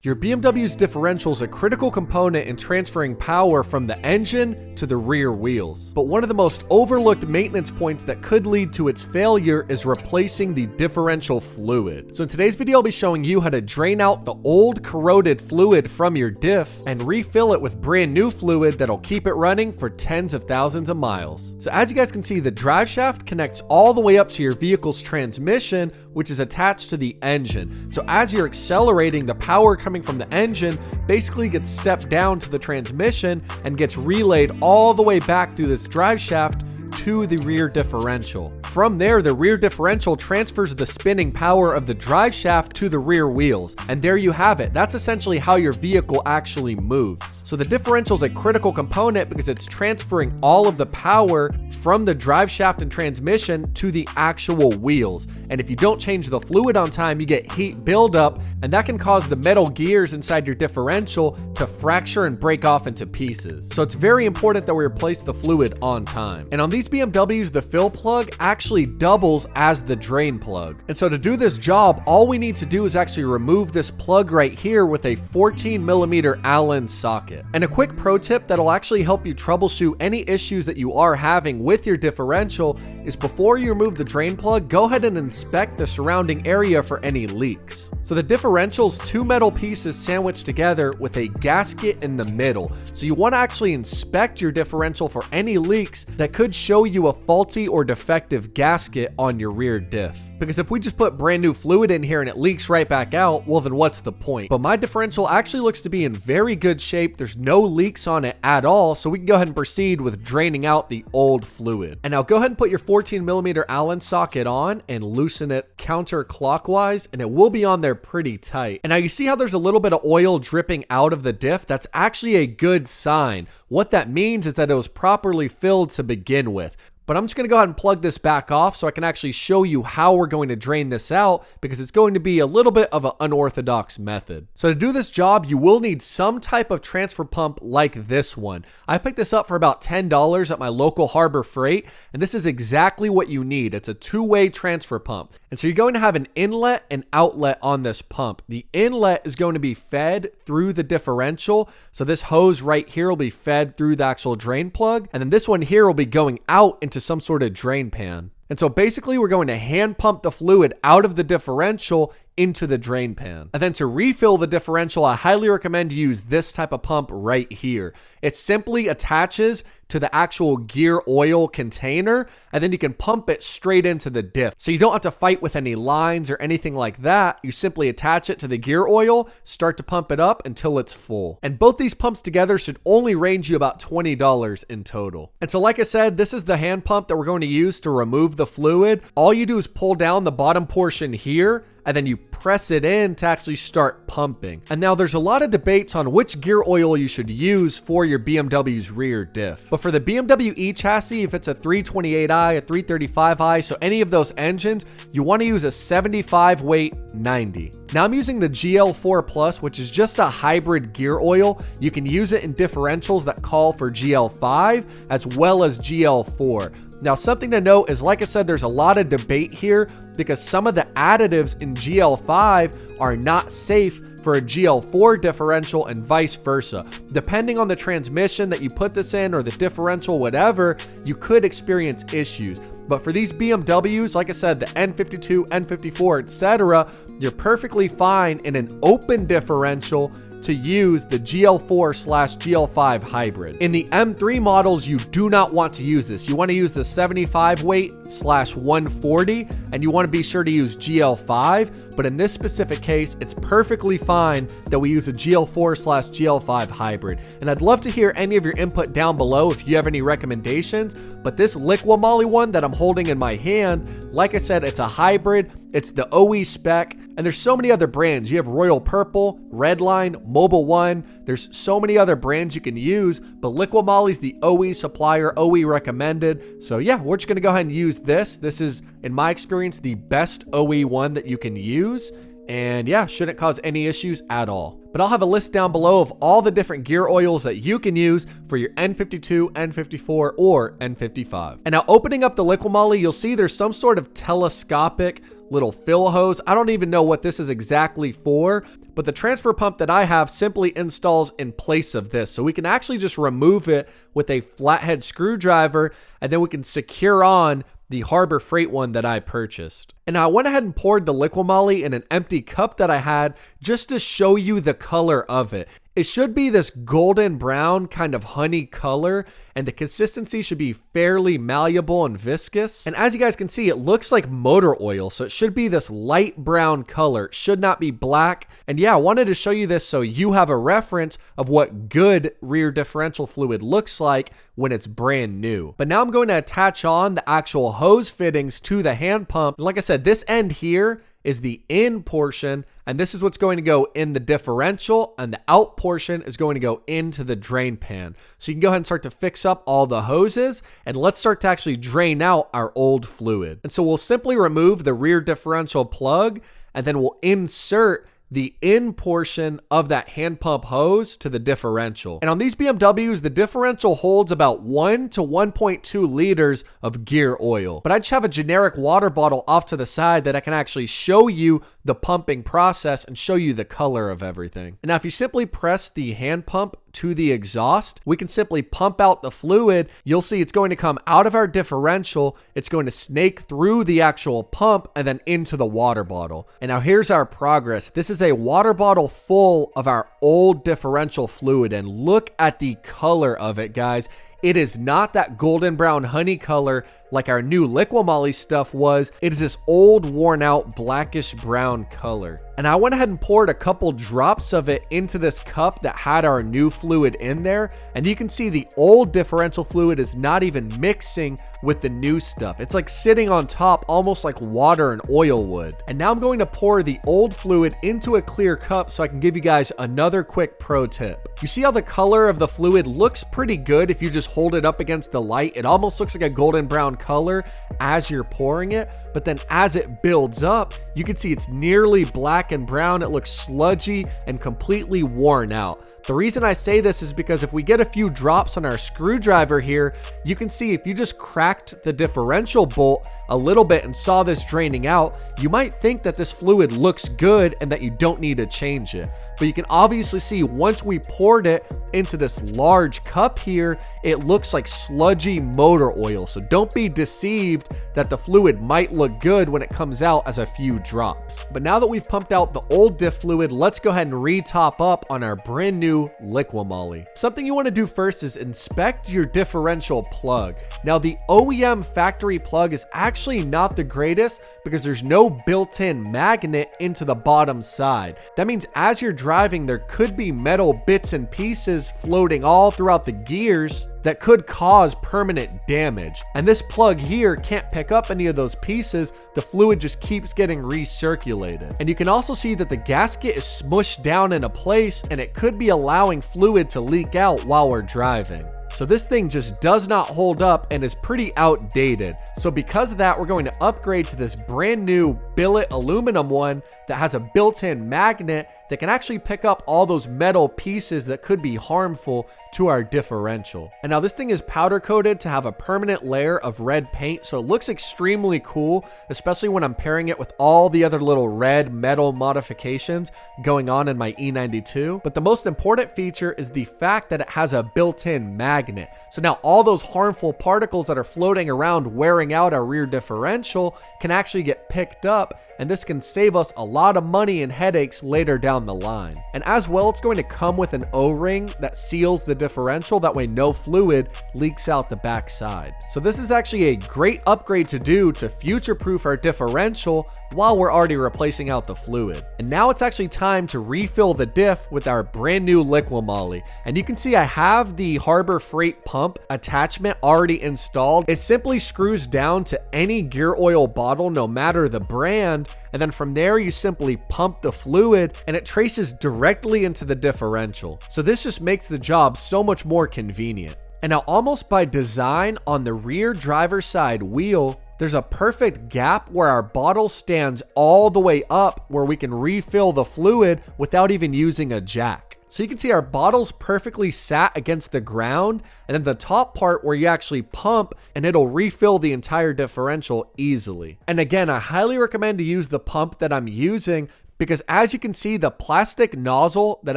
Your BMW's differential is a critical component in transferring power from the engine to the rear wheels. But one of the most overlooked maintenance points that could lead to its failure is replacing the differential fluid. So in today's video, I'll be showing you how to drain out the old corroded fluid from your diff and refill it with brand new fluid that'll keep it running for tens of thousands of miles. So as you guys can see, the drive shaft connects all the way up to your vehicle's transmission, which is attached to the engine. So as you're accelerating, the power coming from the engine basically gets stepped down to the transmission and gets relayed all the way back through this drive shaft to the rear differential. From there, the rear differential transfers the spinning power of the drive shaft to the rear wheels. And there you have it. That's essentially how your vehicle actually moves. So the differential is a critical component because it's transferring all of the power from the drive shaft and transmission to the actual wheels. And if you don't change the fluid on time, you get heat buildup, and that can cause the metal gears inside your differential to fracture and break off into pieces. So it's very important that we replace the fluid on time. And on these BMWs, the fill plug actually doubles as the drain plug. And so to do this job, all we need to do is actually remove this plug right here with a 14mm Allen socket. And a quick pro tip that'll actually help you troubleshoot any issues that you are having with your differential is before you remove the drain plug, go ahead and inspect the surrounding area for any leaks. So the differential's two metal pieces sandwiched together with a gasket in the middle. So you want to actually inspect your differential for any leaks that could show you a faulty or defective gasket on your rear diff. Because if we just put brand new fluid in here and it leaks right back out, well then what's the point? But my differential actually looks to be in very good shape. There's no leaks on it at all, so we can go ahead and proceed with draining out the old fluid. And now go ahead and put your 14mm Allen socket on and loosen it counterclockwise, and it will be on there pretty tight. And now you see how there's a little bit of oil dripping out of the diff? That's actually a good sign. What that means is that it was properly filled to begin with. But I'm just going to go ahead and plug this back off so I can actually show you how we're going to drain this out, because it's going to be a little bit of an unorthodox method. So to do this job, you will need some type of transfer pump like this one. I picked this up for about $10 at my local Harbor Freight, and this is exactly what you need. It's a two-way transfer pump. And so you're going to have an inlet and outlet on this pump. The inlet is going to be fed through the differential. So this hose right here will be fed through the actual drain plug. And then this one here will be going out into some sort of drain pan. And so basically we're going to hand pump the fluid out of the differential into the drain pan. And then to refill the differential, I highly recommend you use this type of pump right here. It simply attaches to the actual gear oil container, and then you can pump it straight into the diff. So you don't have to fight with any lines or anything like that. You simply attach it to the gear oil, start to pump it up until it's full. And both these pumps together should only range you about $20 in total. And so like I said, this is the hand pump that we're going to use to remove the fluid. All you do is pull down the bottom portion here, and then you press it in to actually start pumping. And now there's a lot of debates on which gear oil you should use for your BMW's rear diff. But for the BMW E chassis, if it's a 328i, a 335i, so any of those engines, you want to use a 75 weight 90. Now I'm using the GL4 Plus, which is just a hybrid gear oil. You can use it in differentials that call for GL5 as well as GL4. Now, something to note is, like I said, there's a lot of debate here because some of the additives in GL5 are not safe for a GL4 differential and vice versa. Depending on the transmission that you put this in or the differential, whatever, you could experience issues. But for these BMWs, like I said, the N52, N54, etc., you're perfectly fine in an open differential to use the GL4/GL5 hybrid. In the M3 models, you do not want to use this. You want to use the 75 weight/140, and you want to be sure to use GL5. But in this specific case, it's perfectly fine that we use a GL4/GL5 hybrid. And I'd love to hear any of your input down below if you have any recommendations. But this Liqui-Moly one that I'm holding in my hand, like I said, it's a hybrid. It's the OE spec, and there's so many other brands. You have Royal Purple, Redline, Mobile One. There's so many other brands you can use, but Liqui-Moly's the OE supplier, OE recommended. So yeah, we're just gonna go ahead and use this. This is, in my experience, the best OE one that you can use. And yeah, shouldn't cause any issues at all. But I'll have a list down below of all the different gear oils that you can use for your N52, N54, or N55. And now opening up the Liqui-Moly, you'll see there's some sort of telescopic little fill hose. I don't even know what this is exactly for, but the transfer pump that I have simply installs in place of this. So we can actually just remove it with a flathead screwdriver, and then we can secure on the Harbor Freight one that I purchased. And I went ahead and poured the Liquimoly in an empty cup that I had just to show you the color of it. It should be this golden brown kind of honey color, and the consistency should be fairly malleable and viscous. And as you guys can see, it looks like motor oil, so it should be this light brown color. It should not be black. And yeah, I wanted to show you this so you have a reference of what good rear differential fluid looks like when it's brand new. But now I'm going to attach on the actual hose fittings to the hand pump. And like I said, this end here is the in portion, and this is what's going to go in the differential, and the out portion is going to go into the drain pan. So you can go ahead and start to fix up all the hoses, and let's start to actually drain out our old fluid. And so we'll simply remove the rear differential plug, and then we'll insert the in portion of that hand pump hose to the differential. And on these BMWs, the differential holds about 1 to 1.2 liters of gear oil. But I just have a generic water bottle off to the side that I can actually show you the pumping process and show you the color of everything. And now if you simply press the hand pump to the exhaust, we can simply pump out the fluid. You'll see it's going to come out of our differential. It's going to snake through the actual pump and then into the water bottle. And now here's our progress. This is a water bottle full of our old differential fluid, and look at the color of it, guys. It is not that golden brown honey color like our new Liquimoly stuff was. It is this old, worn out, blackish brown color. And I went ahead and poured a couple drops of it into this cup that had our new fluid in there. And you can see the old differential fluid is not even mixing with the new stuff. It's like sitting on top, almost like water and oil would. And now I'm going to pour the old fluid into a clear cup so I can give you guys another quick pro tip. You see how the color of the fluid looks pretty good if you just hold it up against the light. It almost looks like a golden brown color as you're pouring it, but then as it builds up, you can see it's nearly black and brown. It looks sludgy and completely worn out. The reason I say this is because if we get a few drops on our screwdriver here, you can see if you just cracked the differential bolt a little bit and saw this draining out, you might think that this fluid looks good and that you don't need to change it. But you can obviously see once we poured it into this large cup here, it looks like sludgy motor oil. So don't be deceived that the fluid might look good when it comes out as a few drops. But now that we've pumped out the old diff fluid, let's go ahead and re-top up on our brand new Liquimoly. Something you want to do first is inspect your differential plug. Now the OEM factory plug is actually not the greatest because there's no built-in magnet into the bottom side. That means as you're driving, there could be metal bits and pieces floating all throughout the gears that could cause permanent damage. And this plug here can't pick up any of those pieces. The fluid just keeps getting recirculated. And you can also see that the gasket is smushed down into place, and it could be allowing fluid to leak out while we're driving. So this thing just does not hold up and is pretty outdated. So because of that, we're going to upgrade to this brand new billet aluminum one that has a built-in magnet that can actually pick up all those metal pieces that could be harmful to our differential. And now this thing is powder coated to have a permanent layer of red paint, so it looks extremely cool, especially when I'm pairing it with all the other little red metal modifications going on in my E92. But the most important feature is the fact that it has a built-in magnet. So now all those harmful particles that are floating around wearing out our rear differential can actually get picked up, and this can save us a lot of money and headaches later down the line. And as well, it's going to come with an O-ring that seals the differential, that way no fluid leaks out the back side. So this is actually a great upgrade to do to future-proof our differential while we're already replacing out the fluid. And now it's actually time to refill the diff with our brand new Liquimoly. And you can see I have the Harbor Freight pump attachment already installed. It simply screws down to any gear oil bottle, no matter the brand, and then from there you simply pump the fluid and it traces directly into the differential. So this just makes the job so much more convenient. And now almost by design on the rear driver's side wheel, there's a perfect gap where our bottle stands all the way up where we can refill the fluid without even using a jack. So you can see our bottle's perfectly sat against the ground, and then the top part where you actually pump and it'll refill the entire differential easily. And again, I highly recommend to use the pump that I'm using because as you can see, the plastic nozzle that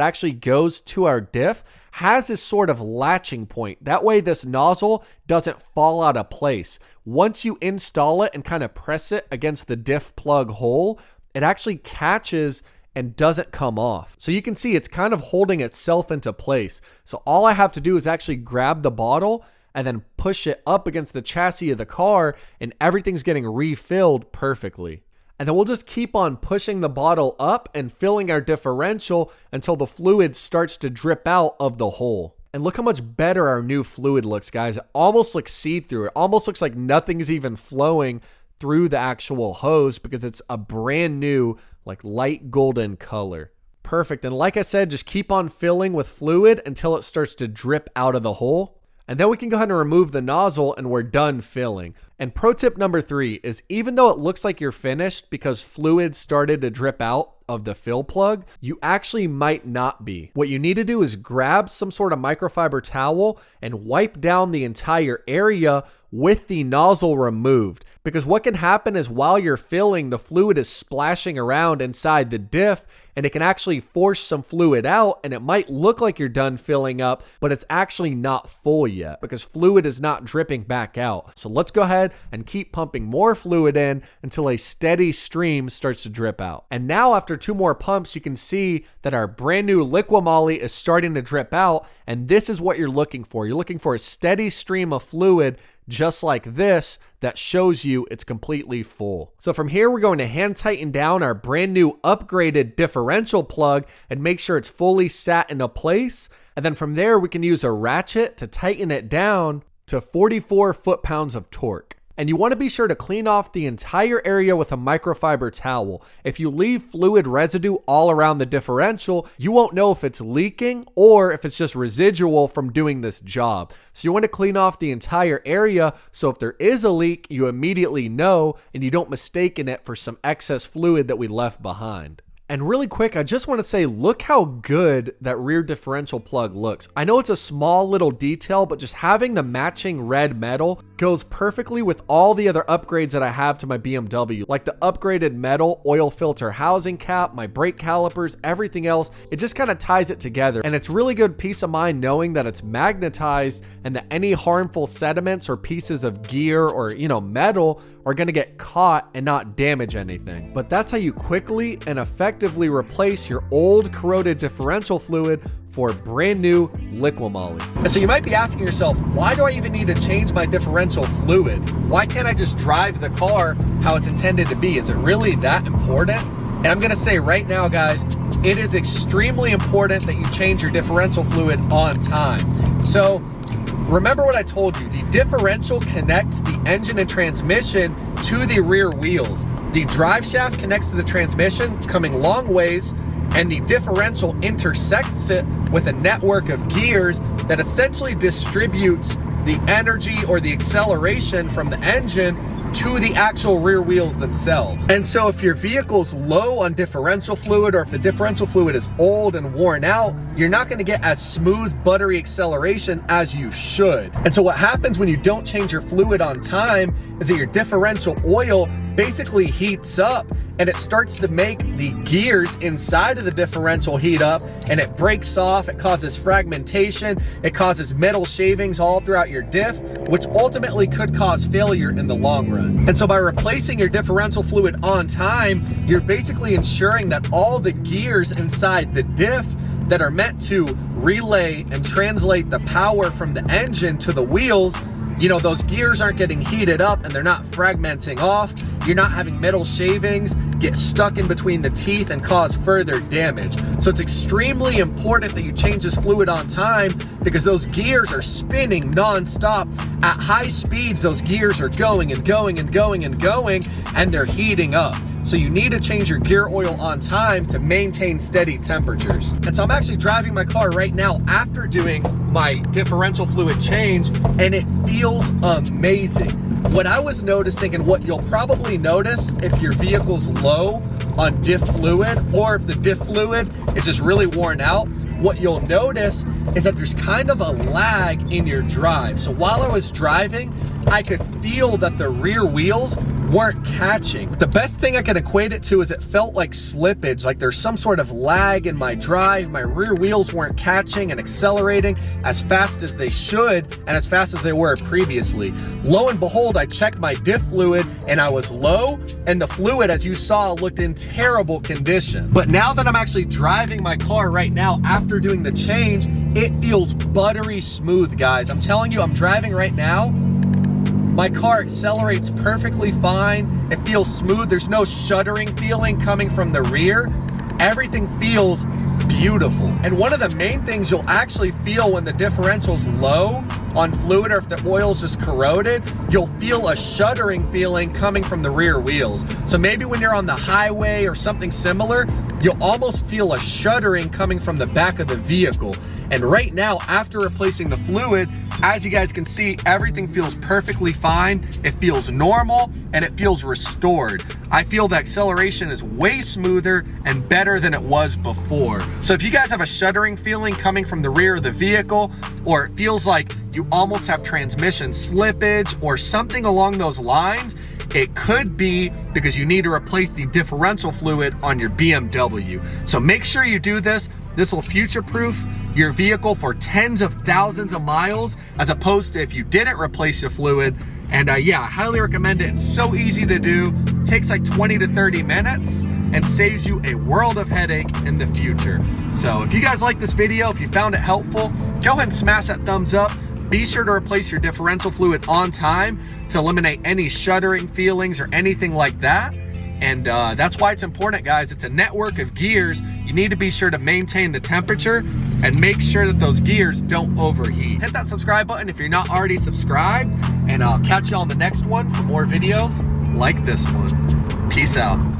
actually goes to our diff has this sort of latching point. That way this nozzle doesn't fall out of place. Once you install it and kind of press it against the diff plug hole, it actually catches and doesn't come off. So you can see it's kind of holding itself into place. So all I have to do is actually grab the bottle and then push it up against the chassis of the car, and everything's getting refilled perfectly. And then we'll just keep on pushing the bottle up and filling our differential until the fluid starts to drip out of the hole. And look how much better our new fluid looks, guys. It almost looks see-through. It almost looks like nothing's even flowing through the actual hose because it's a brand new, like light golden color. Perfect. And like I said, just keep on filling with fluid until it starts to drip out of the hole. And then we can go ahead and remove the nozzle and we're done filling. And pro tip number 3 is, even though it looks like you're finished because fluid started to drip out of the fill plug, you actually might not be. What you need to do is grab some sort of microfiber towel and wipe down the entire area with the nozzle removed. Because what can happen is while you're filling, the fluid is splashing around inside the diff and it can actually force some fluid out, and it might look like you're done filling up, but it's actually not full yet because fluid is not dripping back out. So let's go ahead and keep pumping more fluid in until a steady stream starts to drip out. And now after 2 more pumps, you can see that our brand new Liquimoly is starting to drip out, and this is what you're looking for. You're looking for a steady stream of fluid just like this that shows you it's completely full. So from here, we're going to hand tighten down our brand new upgraded differential plug and make sure it's fully sat into place. And then from there, we can use a ratchet to tighten it down to 44 foot-pounds of torque. And you want to be sure to clean off the entire area with a microfiber towel. If you leave fluid residue all around the differential, you won't know if it's leaking or if it's just residual from doing this job. So you want to clean off the entire area so if there is a leak, you immediately know and you don't mistake it for some excess fluid that we left behind. And really quick, I just want to say, look how good that rear differential plug looks. I know it's a small little detail, but just having the matching red metal goes perfectly with all the other upgrades that I have to my BMW, like the upgraded metal oil filter housing cap, my brake calipers, everything else. It just kind of ties it together. And it's really good peace of mind knowing that it's magnetized and that any harmful sediments or pieces of gear or, metal are going to get caught and not damage anything. But that's how you quickly and effectively replace your old corroded differential fluid for brand new Liquimoly. And so you might be asking yourself, why do I even need to change my differential fluid? Why can't I just drive the car how it's intended to be? Is it really that important? And I'm gonna say right now, guys, it is extremely important that you change your differential fluid on time. So remember what I told you, the differential connects the engine and transmission to the rear wheels. The drive shaft connects to the transmission coming long ways, and the differential intersects it with a network of gears that essentially distributes the energy or the acceleration from the engine to the actual rear wheels themselves. And so if your vehicle's low on differential fluid, or if the differential fluid is old and worn out, you're not gonna get as smooth, buttery acceleration as you should. And so what happens when you don't change your fluid on time is that your differential oil basically heats up and it starts to make the gears inside of the differential heat up, and it breaks off, it causes fragmentation, it causes metal shavings all throughout your diff, which ultimately could cause failure in the long run. And so by replacing your differential fluid on time, you're basically ensuring that all the gears inside the diff that are meant to relay and translate the power from the engine to the wheels, those gears aren't getting heated up and they're not fragmenting off. You're not having metal shavings get stuck in between the teeth and cause further damage. So it's extremely important that you change this fluid on time, because those gears are spinning non-stop. At high speeds, those gears are going and going and going and going, and they're heating up. So you need to change your gear oil on time to maintain steady temperatures. And so I'm actually driving my car right now after doing my differential fluid change, and it feels amazing. What I was noticing, and what you'll probably notice if your vehicle's low on diff fluid, or if the diff fluid is just really worn out, what you'll notice is that there's kind of a lag in your drive. So while I was driving, I could feel that the rear wheels weren't catching. The best thing I can equate it to is it felt like slippage, like there's some sort of lag in my drive. My rear wheels weren't catching and accelerating as fast as they should and as fast as they were previously. Lo and behold, I checked my diff fluid and I was low, and the fluid, as you saw, looked in terrible condition. But now that I'm actually driving my car right now after doing the change, it feels buttery smooth, guys. I'm telling you, I'm driving right now. My car accelerates perfectly fine. It feels smooth. There's no shuddering feeling coming from the rear. Everything feels beautiful. And one of the main things you'll actually feel when the differential's low on fluid, or if the oil's just corroded, you'll feel a shuddering feeling coming from the rear wheels. So maybe when you're on the highway or something similar, you'll almost feel a shuddering coming from the back of the vehicle. And right now, after replacing the fluid, as you guys can see, everything feels perfectly fine. It feels normal and it feels restored. I feel the acceleration is way smoother and better than it was before. So if you guys have a shuddering feeling coming from the rear of the vehicle, or it feels like you almost have transmission slippage or something along those lines, it could be because you need to replace the differential fluid on your BMW. So make sure you do this. This will future-proof your vehicle for tens of thousands of miles, as opposed to if you didn't replace your fluid. And yeah, I highly recommend it. It's so easy to do. Takes like 20 to 30 minutes and saves you a world of headache in the future. So if you guys like this video, if you found it helpful, go ahead and smash that thumbs up. Be sure to replace your differential fluid on time to eliminate any shuddering feelings or anything like that. And that's why it's important, guys. It's a network of gears. You need to be sure to maintain the temperature and make sure that those gears don't overheat. Hit that subscribe button if you're not already subscribed, and I'll catch you on the next one for more videos like this one. Peace out.